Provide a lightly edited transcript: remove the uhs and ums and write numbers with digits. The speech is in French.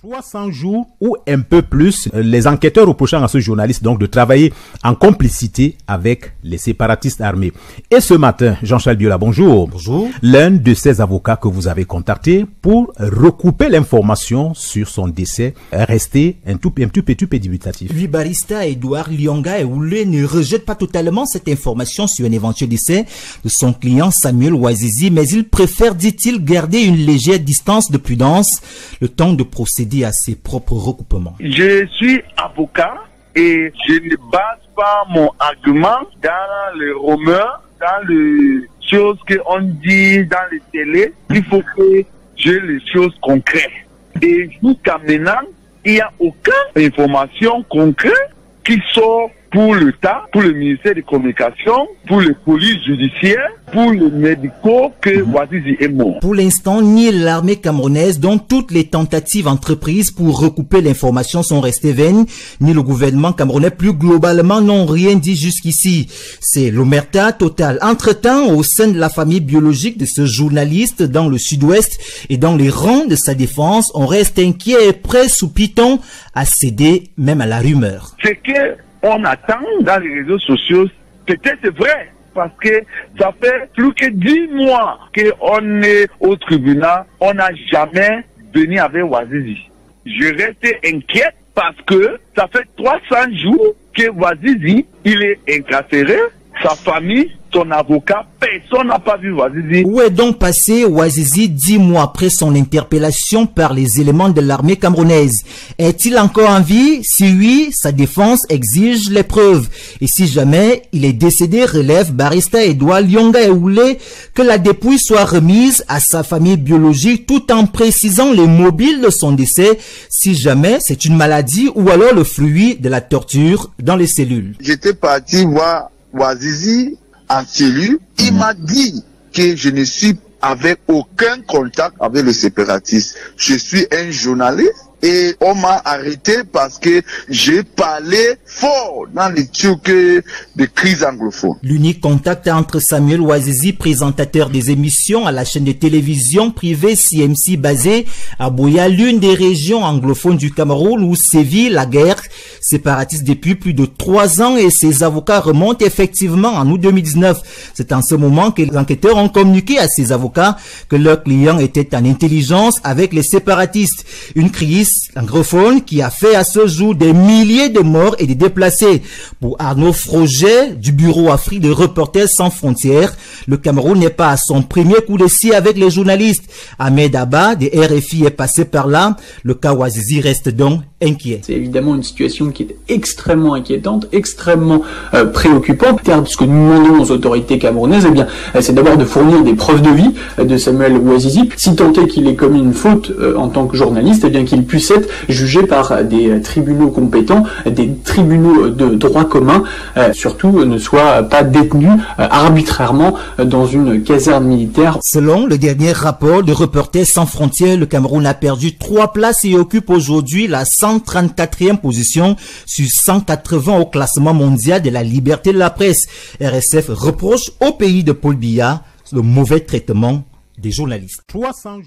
300 jours ou un peu plus, les enquêteurs reprochant à ce journaliste donc de travailler en complicité avec les séparatistes armés. Et ce matin, Jean-Charles Biola, bonjour. Bonjour. L'un de ces avocats que vous avez contacté pour recouper l'information sur son décès est resté un tout petit peu dubitatif. Oui, barista Edouard Lyonga Eoulé ne rejette pas totalement cette information sur un éventuel décès de son client Samuel Ouazizi, mais il préfère, dit-il, garder une légère distance de prudence, le temps de procéder à ses propres recoupements. Je suis avocat et je ne base pas mon argument dans les rumeurs, dans les choses qu'on dit dans les télés. Il faut que j'ai les choses concrètes. Et jusqu'à maintenant, il n'y a aucune information concrète qui sort pour l'État, pour le ministère des Communications, pour les polices judiciaires, pour les médicaux que Ouazizi est mort. Pour l'instant, ni l'armée camerounaise, dont toutes les tentatives entreprises pour recouper l'information sont restées vaines, ni le gouvernement camerounais plus globalement n'ont rien dit jusqu'ici. C'est l'omerta totale. Entre-temps, au sein de la famille biologique de ce journaliste dans le sud-ouest et dans les rangs de sa défense, on reste inquiet et prêt sous piton à céder même à la rumeur. C'est que on attend dans les réseaux sociaux, peut-être c'est vrai, parce que ça fait plus que 10 mois qu'on est au tribunal, on n'a jamais venu avec Ouazizi. Je reste inquiète parce que ça fait 300 jours que Ouazizi, il est incarcéré, sa famille, son avocat, personne n'a pas vu Ouazizi. Où est donc passé Ouazizi 10 mois après son interpellation par les éléments de l'armée camerounaise? Est-il encore en vie? Si oui, sa défense exige les preuves. Et si jamais il est décédé, relève barista Edouard Lyonga Eoulé que la dépouille soit remise à sa famille biologique tout en précisant les mobiles de son décès si jamais c'est une maladie ou alors le fruit de la torture dans les cellules. J'étais parti voir Ouazizi en cellule. Il m'a dit que je ne suis avec aucun contact avec les séparatistes. Je suis un journaliste et on m'a arrêté parce que j'ai parlé fort dans les trucs de crise anglophone. L'unique contact entre Samuel Ouazizi, présentateur des émissions à la chaîne de télévision privée CMC basée à Buea, l'une des régions anglophones du Cameroun où sévit la guerre séparatiste depuis plus de 3 ans, et ses avocats remontent effectivement en août 2019. C'est en ce moment que les enquêteurs ont communiqué à ses avocats que leur client était en intelligence avec les séparatistes. Une crise anglophone qui a fait à ce jour des milliers de morts et de déplacés. Pour Arnaud Froget du bureau Afrique de Reporters sans frontières, le Cameroun n'est pas à son premier coup de scie avec les journalistes. Ahmed Abba de RFI est passé par là. Le cas Ouazizi reste donc inquiet. C'est évidemment une situation qui est extrêmement inquiétante, extrêmement préoccupante. Ce que nous demandons aux autorités camerounaises, eh bien, c'est d'abord de fournir des preuves de vie de Samuel Ouazizi. Si tant est qu'il ait commis une faute en tant que journaliste, eh bien qu'il puisse être jugé par des tribunaux compétents, des tribunaux de droit commun, surtout ne soit pas détenu arbitrairement dans une caserne militaire. Selon le dernier rapport de Reporters sans frontières, le Cameroun a perdu 3 places et occupe aujourd'hui la 134e position sur 180 au classement mondial de la liberté de la presse. RSF reproche au pays de Paul Biya le mauvais traitement des journalistes. 300